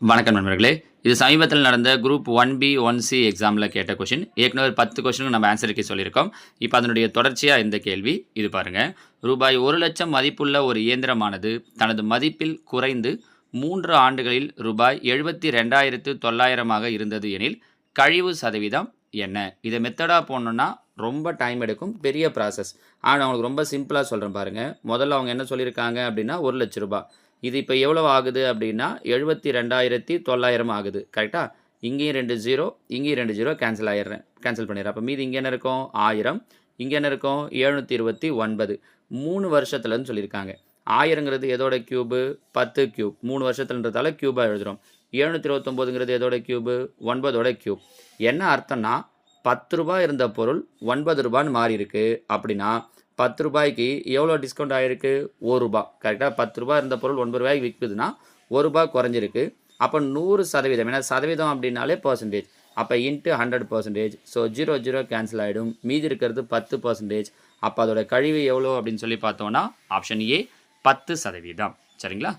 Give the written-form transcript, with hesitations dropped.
வணக்கம் நண்பர்களே. இது சமீபத்தில் நடந்த குரூப் 1B, 1C எக்ஸாமில் கேட்ட கொஷின். ஏற்கனவே 10 கொஷினுக்கு நம்ம ஆன்சர் கீ சொல்லியிருக்கோம். இப்போ அதனுடைய தொடர்ச்சியாக இந்த கேள்வி இது பாருங்கள். ரூபாய் 1,00,000 மதிப்புள்ள ஒரு இயந்திரமானது தனது மதிப்பில் குறைந்து 3 ஆண்டுகளில் ரூபாய் 72,900 இருந்தது எனில் கழிவு சதவீதம் என்ன? இதை மெத்தடாக போடணுன்னா ரொம்ப டைம் எடுக்கும், பெரிய ப்ராசஸ். ஆனால் அவங்களுக்கு ரொம்ப சிம்பிளாக சொல்கிறேன் பாருங்கள். முதல்ல அவங்க என்ன சொல்லியிருக்காங்க அப்படின்னா 1,00,000 ரூபாய். இது இப்போ எவ்வளோ ஆகுது அப்படின்னா 72,900 ஆகுது. கரெக்டாக? இங்கேயும் 2 0, இங்கேயும் 2 0 கேன்சல் பண்ணிடுறேன். அப்போ மீதி இங்கே என்ன இருக்கும்? 1000. இங்கே என்ன இருக்கும்? 729. 3 வருஷத்துலன்னு சொல்லியிருக்காங்க. 1000ங்கிறது எதோட கியூபு? 10 கியூப். 3 வருஷத்துலன்றதால கியூபாக எழுதுகிறோம். 729ங்கிறது எதோட கியூபு? 9ஓட கியூப். என்ன அர்த்தம்னா 10 ரூபாய் இருந்த பொருள் 9 ரூபான்னு மாறி இருக்கு அப்படின்னா 10 ரூபாய்க்கு எவ்வளோ டிஸ்கவுண்ட் ஆகிருக்கு? ₹1. கரெக்டாக? 10 ரூபாய் இருந்த பொருள் 9 ரூபாய்க்கு விற்குதுன்னா ₹1 குறைஞ்சிருக்கு. அப்போ 100%, ஏன்னா சதவீதம் அப்படின்னாலே பர்சன்டேஜ். அப்போ இன்ட்டு 100%. ஸோ 0 0 கேன்சல் ஆகிடும். மீதி இருக்கிறது 10%. அப்போ அதோட கழிவு எவ்வளோ அப்படின்னு சொல்லி பார்த்தோன்னா ஆப்ஷன் ஏ 10%. சரிங்களா?